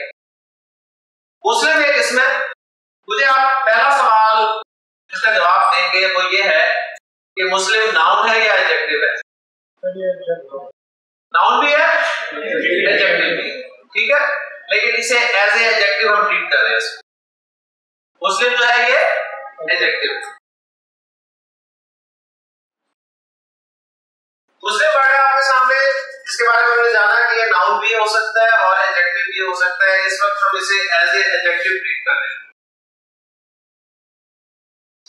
मुस्लिम एक इसमें मुझे आप पहला सवाल जिसका जवाब देंगे वो ये है कि मुस्लिम नाउन है या एडजेक्टिव है? नाउन भी है, एडजेक्टिव भी है। ठीक है, लेकिन इसे एज ए एडजेक्टिव हम ट्रीट कर रहे हैं। मुस्लिम जो है ये एडजेक्टिव। दूसरे वर्ड है आपके सामने, इसके बारे में हमने जाना कि ये नाउन भी हो सकता है और एडजेक्टिव भी हो सकता है। इस वक्त हम इसे एज ए एडजेक्टिव ट्रीट कर रहे हैं।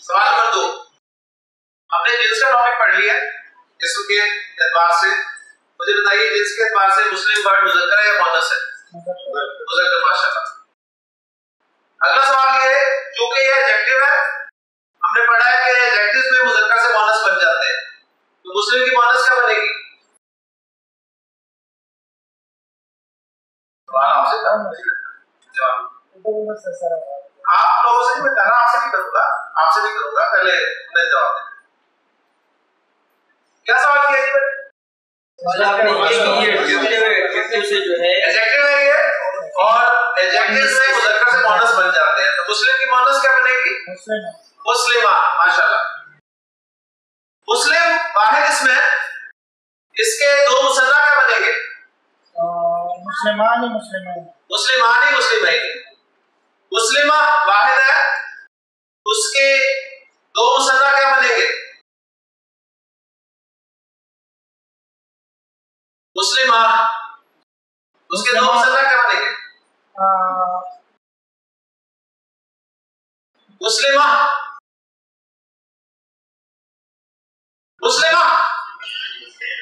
सवाल नंबर 2, हमने जिन्स का टॉपिक पढ़ लिया इसम के एतबार से। मुझे बताइए जिन्स के एतबार से मुस्लिम वर्ड मुज़क्कर है या मुअन्नस है? मुज़क्कर, माशाल्लाह। अगला सवाल ये है, क्योंकि ये एडजेक्टिव है, हमने पढ़ा है कि एडजेक्टिव्स में मुज़क्कर से मुअन्नस बन जाते हैं, तो मुस्लिम की मुअन्नस क्या बनेगी? सवाल आपसे जवाब आप लोगों से मैं कहना आपसे नहीं करूंगा, पहले मैं जवाब दें। क्या सवाल किया जी? आपने ये एडजेक्टिव से जो है एडजेक्टिव है ये, और एडजेक्टिव से मुज़क्कर से मुअन्नस बन जाते हैं, तो मुस्लिम की मुअन्नस क्या बनेगी? मुस्लिमा। माशाल्लाह। मुस्लिम वाहिद इसमें, इसके 2 मुसन्ना क्या बनेंगे? मुस्लिमानी मुस्लिमैन। मुस्लिमानी मुस्लिमैन। मुस्लिमा वाहिद है, उसके 2 मुसन्ना क्या बनेंगे? मुस्लिमा, उसके 2 मुसन्ना क्या बनेंगे? मुस्लिमा, मुस्लिमा,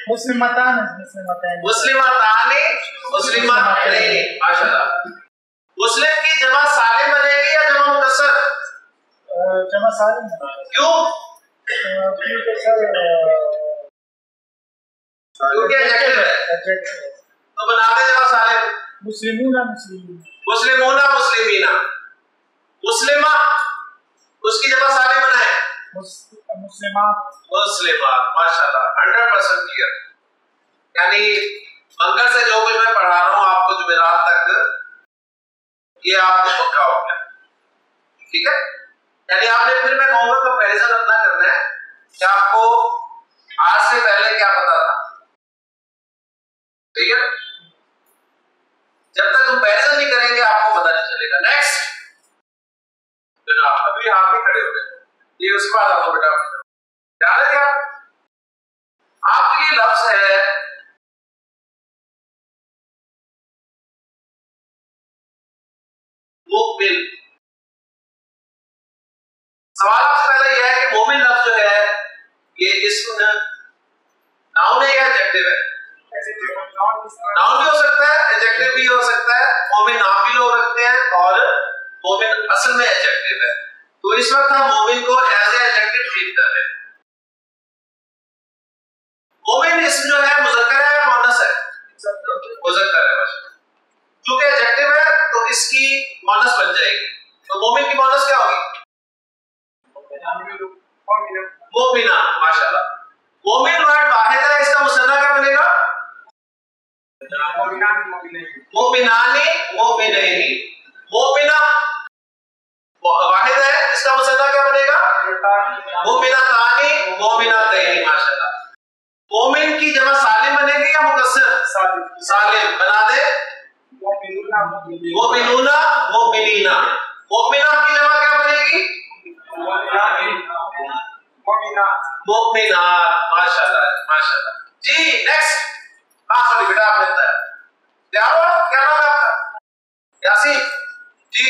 मुस्लिमतान, मुस्लिमतानी, मुस्लिमतैनी। माशाल्लाह। मुस्लिम की जमा सालिम बनेगी या जमा मुकस्सर? जमा सालिम। क्यों? क्योंकि सर क्योंकि एडजेक्टिव है, तो बनाते जमा सालिम। मुस्लिमूना मुस्लिमीन। मुस्लिमूना मुस्लिमीना। मुस्लिमा, उसकी जमा सालिम बनाए मुस्लिमात। मुस्लिमात। माशाल्लाह, 100% क्लियर। यानी मंगल से जो कुछ मैं पढ़ा रहा हूं आपको जुमेरात तक, ये आपको पक्का हो गया। ठीक है? यानी आपने, फिर मैं कहूंगा कंपैरिजन अपना करना है कि आपको आज से पहले क्या पता था। ठीक है? जब तक कंपैरिजन नहीं करेंगे आपको पता नहीं चलेगा। नेक्स्ट, अभी हाथ भी खड़े हो गए, ये उसके बाद आपको बेटा ध्यान है क्या? आपके लिए लफ्ज है मोमिन। सवाल आपसे पहले यह है कि मोमिन लफ्ज जो है ये इसमें नाउन है या एडजेक्टिव है? नाउन भी हो सकता है, एडजेक्टिव भी हो सकता है, मोमिन नाम भी लोग रखते हैं और मोमिन असल में एडजेक्टिव है। तो इस वक्त हम मोमिन को एज ए एडजेक्टिव ट्रीट कर रहे हैं। मोमिन इसम जो है मुज़क्कर है या मुअन्नस है? मुज़क्कर है। क्योंकि एडजेक्टिव है तो इसकी मुअन्नस बन जाएगी। तो मोमिन की मुअन्नस क्या होगी? मोमिना। माशाल्लाह। मोमिन वर्ड वाहिद है, इसका मुसन्ना क्या बनेगा? मोमिनानी मोमिनैनी। मोमिना वाहिद है, इसका मुसन्ना क्या बनेगा? मोमिनतानी मोमिनतैनी। माशाल्लाह। मोमिन की जमा सालिम बनेगी या मुकस्सर? सालिम। बना दे मोमिनूना मोमिनीना। मोमिना की जमा क्या बनेगी? मोमिनात। माशाल्लाह माशाल्लाह जी। नेक्स्ट। हाँ सॉरी बेटा आप लेता है क्या नाम है आपका? यासीन जी।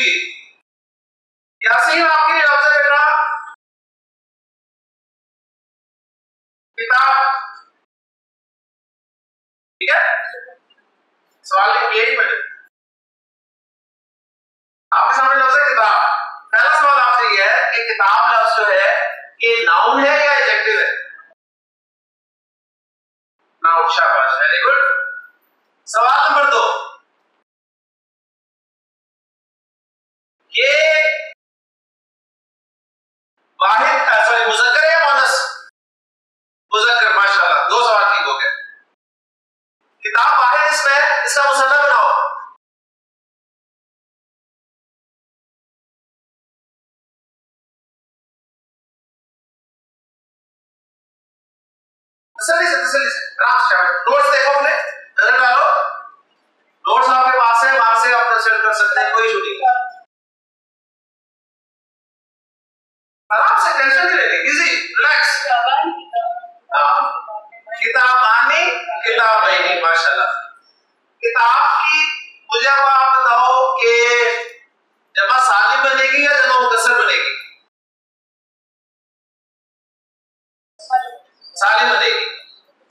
यासीन आपकी लफ्ज़ है बेटा किताब। ठीक है, सवाल यही बने आपके सामने लफ्ज़ है किताब। पहला सवाल आपसे यह है कि किताब लफ्ज़ जो है ये नाउन है या एडजेक्टिव है? नाउन। शाबाश, वेरी गुड। सवाल नंबर 2, ये वाहिद सॉरी मुज़क्कर है या मुअन्नस? मुज़क्कर। माशाल्लाह, 2 सवाल ठीक हो गए। किताब वाहिद इसमें है, इसका मुसन्ना बनाओ। तसल्ली से नोट्स देखो, अपने नजर डालो। नोट्स आपके पास है, वहां से आप सेंड कर सकते हैं, कोई इशू नहीं। आराम से, टेंशन नहीं लेनी, इजी रिलैक्स। किताबानी किताबैनी। माशाल्लाह। किताब की मुझे अब आप बताओ कि जमा सालिम बनेगी या जमा मुकस्सर बनेगी? सालिम बनेगी।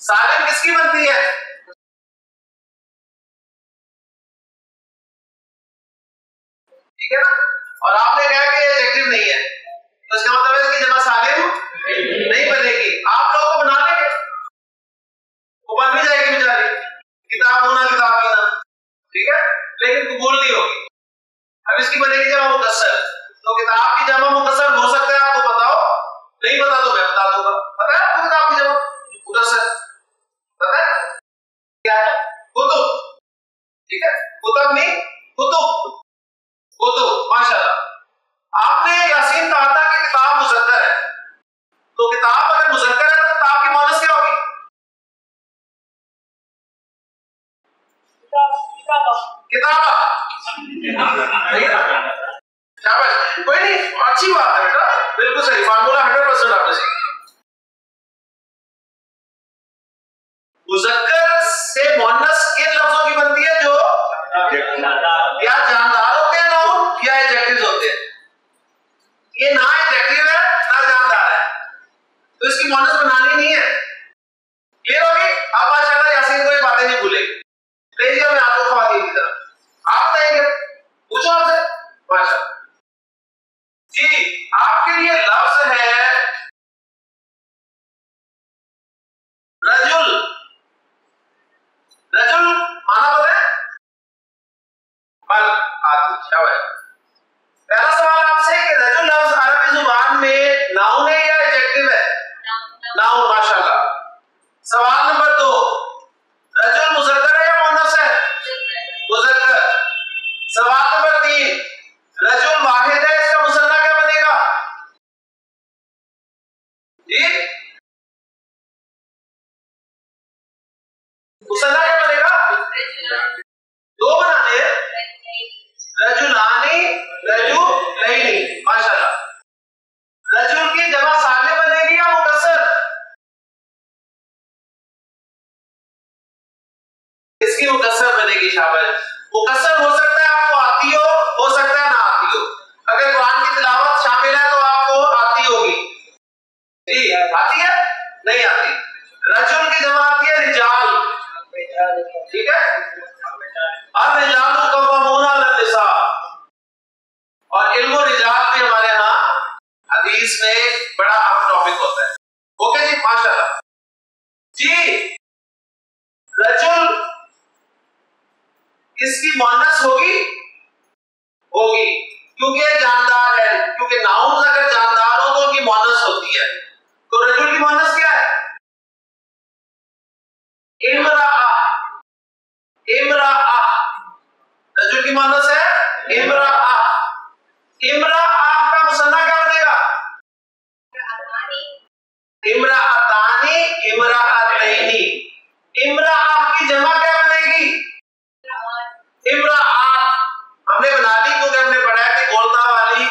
सालिम किसकी बनती है? ठीक है ना। और आपने कहा कि एडजेक्टिव नहीं है, तो इसका मतलब है इसकी जमा सालिम नहीं बनेगी। आप लोग को बना लेंगे, वो बन भी जाएगी बेचारी, किताब होना किताब ही ना। ठीक है, लेकिन कबूल नहीं होगी। अब इसकी बनेगी जमा मुकस्सर। तो किताब की जमा मुकस्सर हो सकता है, आपको बताओ? नहीं पता तो मैं बता दूंगा। पता है आपको किताब की जमा मुकस्सर? पता है क्या है? कुतुब। ठीक है, कुतुब नहीं कुतुब। कुतुब। माशाल्लाह। आपने यासीन कहा था कि किताब मुज़क्कर है, तो किताब अगर मुज़क्कर है तो किताब की मुअन्नस क्या होगी? किताबा। शाबाश, कोई नहीं, अच्छी बात है बेटा, बिल्कुल सही फार्मूला 100% आपने सीखा। मुज़क्कर से मुअन्नस किन लफ्जों की बनती है? जो या जानदार होते हैं नाउन या एडजेक्टिव्स होते हैं। ये ना एडजेक्टिव है ना जानदार है, तो इसकी मुअन्नस बनानी नहीं है। क्लियर होगी? आप माशाल्लाह यासीन कोई बातें नहीं भूलेगी। ले जाओ, मैं आपको खवातीन की तरफ आप बताएंगे, पूछो आपसे। माशाल्लाह जी। आपके लिए लफ्ज है रजुल। रजुल माना पता है? मर्द, आदमी। शाबाश। पहला सवाल आपसे कि रजुल लफ्ज अरबी जुबान में नाउन है या एडजेक्टिव है? नाउन। माशाल्लाह। सवाल नंबर 2, रजुल मुज़क्कर है या मुअन्नस है? मुज़क्कर। सवाल नंबर 3, रजुल वाहिद है, इसका मुसन्ना क्या बनेगा? जी, मुसन्ना क्या बनेगा? 2 बनाने हैं, रजुलानी रजुलैनी। माशाल्लाह। रजुल की जमा सालिम बनेगी या मुकस्सर? इसकी मुकस्सर बनेगी। शाबाश। मुकस्सर हो सकता है आपको आती हो सकता है ना आती हो। अगर कुरान की तिलावत शामिल है तो आपको आती होगी। जी, आती है? नहीं आती। रजुल की जमा आती है रिजाल, ठीक है। अब रिजाल कव्वामूना अला निसा, और इल्म रिजाल भी हमारे यहाँ हदीस में बड़ा अहम टॉपिक होता है। ओके जी, माशाल्लाह जी। रजुल इसकी मुअन्नस होगी, क्योंकि जानदार है, क्योंकि नाउन अगर जानदार हो तो उनकी मुअन्नस होती है। तो रजुल की मुअन्नस क्या है? इमराअ, इमराअ। रजुल की मुअन्नस है इमराअ। इमराअ का मुसन्ना क्या बनेगा? इमराअतानी, इमराअतैनी। इमराअ की जमा क्या बनेगी? इमराअत। हमने बना ली क्योंकि हमने पढ़ा है कि गोलता वाली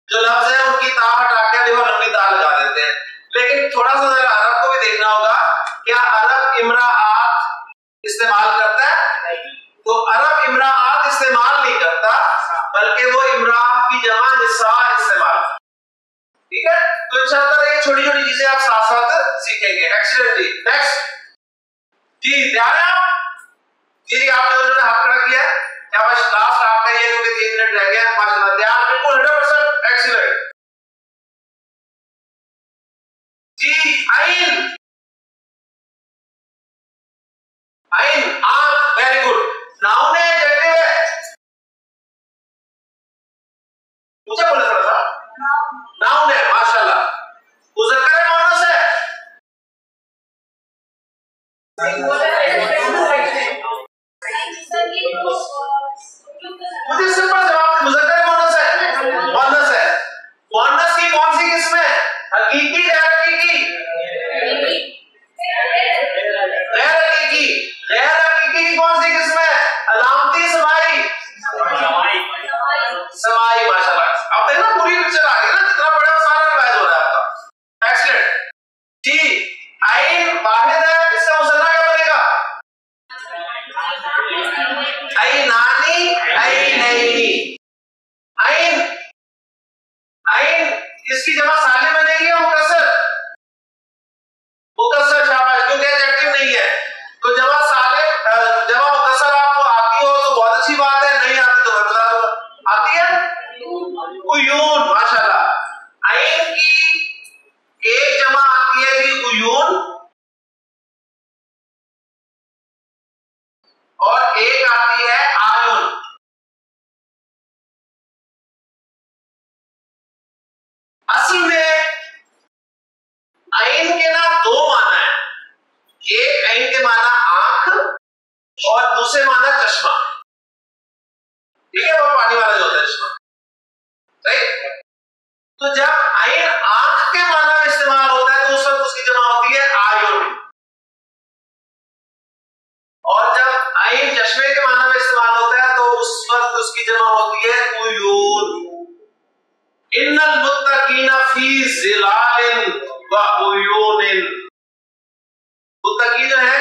जो लफ्ज है उनकी ता हटा के देखो लंबी ता लगा देते हैं। लेकिन थोड़ा सा जरा अरब को भी देखना होगा, क्या अरब इमराअत इस्तेमाल करता है? तो अरब इमराअत इस्तेमाल नहीं करता, बल्कि वो इमराअ की जमा निसा इस्तेमाल। ठीक है, तो इंशाअल्लाह ये छोटी छोटी चीजें आप साथ साथ सीखेंगे। एक्सीलेंट जी। नेक्स्ट जी, ध्यान है आप जी, आपने उन्होंने हाथ खड़ा किया, क्या बस लास्ट आपका ये क्योंकि 3 मिनट रह गया। माशाल्लाह, ध्यान बिल्कुल 100%। एक्सीलेंट जी। आइन, आइन आंख, वेरी गुड। नाउन है एडजेक्टिव है? मुझे बोले थोड़ा सा। नाउन है, माशाल्लाह। मुज़क्कर है मुअन्नस है? मुझे सिंपल जवाब है, मुज़क्कर है मुअन्नस है? मुअन्नस है। मुअन्नस की कौन सी किस्म है? हकीकी, गैर हकीकी? गैर हकीकी। गैर हकीकी की कौन सी किस्म है? अलामती, समाई? समाई, माशाल्लाह। अब देखो पूरी पिक्चर आ गई ना, जितना पढ़ा सारा रिवाइज हो रहा है आपका। एक्सीलेंट जी। आइन वाहिद है, इसका मुसन्ना क्या बनेगा? आइनानी, आइनैनी। आइन, आइन इसकी जमा सालिम बनेगी या मुकस्सर? मुकस्सर, शाबाश, क्योंकि एडजेक्टिव नहीं है। तो जमा सालिम, जमा मुकस्सर आपको आती हो तो बहुत अच्छी बात है, नहीं आती तो मैं बता दूंगा। आती है? उयून, माशाल्लाह। आइन की एक जमा आती है जी उयून, और एक आती है आयुन। असल में आइन के ना 2 माना है। एक आइन के माना आंख और दूसरे माना चश्मा। ठीक है, वो पानी वाला जो होता है चश्मा, राइट। तो जब आइन आंख के माना में इस्तेमाल होता है तो उस वक्त उसकी जमा होती है आयुन, और जब आइन चश्मे के माना में इस्तेमाल होता है तो उस वक्त उसकी जमा होती है उयून। इन्नल मुत्तकीना फी ज़िलालिन व उयूनिन। मुत्तकी जो है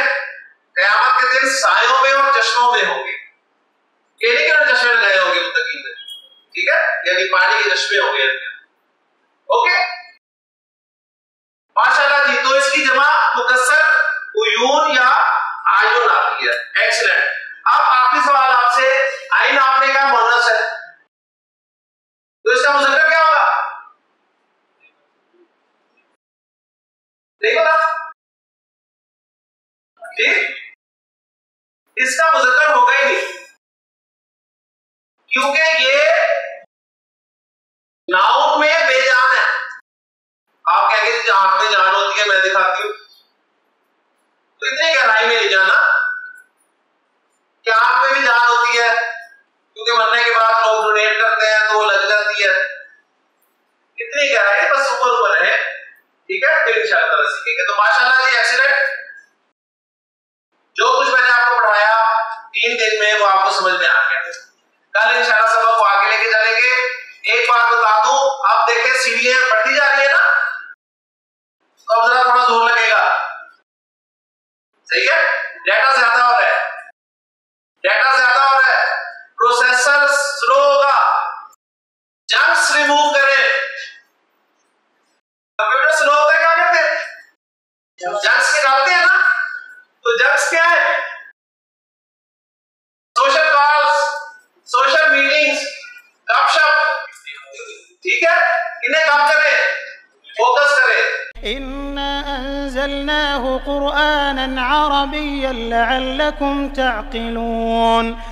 क़यामत के दिन सायों में और चश्मों में होंगे। ये नहीं कि चश्मे लगाए होंगे मुत्तकी ने, ठीक है, यानी पानी के चश्मे होंगे। ओके, माशाल्लाह जी। तो इसकी जमा मुकस्सर उयून या आयुन आती है। एक्सीलेंट। अब आखिरी सवाल आपसे, आइन आपने कहा मुअन्नस है, तो इसका मुज़क्कर क्या होगा? नहीं पता? ठीक, इसका मुज़क्कर होगा ही नहीं, क्योंकि ये नाउन में बेजान है। आप कहेंगे कि आंख में जान होती है, मैं दिखाती हूं, तो इतनी गहराई में नहीं जाना। क्या आंख में भी जान होती है? क्योंकि मरने के बाद लोग डोनेट करते हैं तो वो लग जाती है। इतनी गहराई बस ऊपर ऊपर है, ठीक है, फिर इंशाअल्लाह सीखेंगे। तो माशाल्लाह जी, एक्सीलेंट। जो कुछ मैंने आपको पढ़ाया 3 दिन में वो आपको समझ में आ गया। कल इंशाअल्लाह सबक को आगे लेके चलेंगे। एक बात बता दूं, अब देखें सीढ़ियां बढ़ती जा रही है ना, तो अब जरा थोड़ा जोर लगेगा, सही है। डाटा ज्यादा हो रहा है, डाटा ज्यादा हो रहा है, प्रोसेसर स्लो होगा, जंक्स रिमूव करें। कंप्यूटर स्लो होता है, क्या करते हैं? फोकस करें। इन्ना अंज़लनाहु क़ुरआनन अरबिय्यन लअल्लकुम तअक़िलून।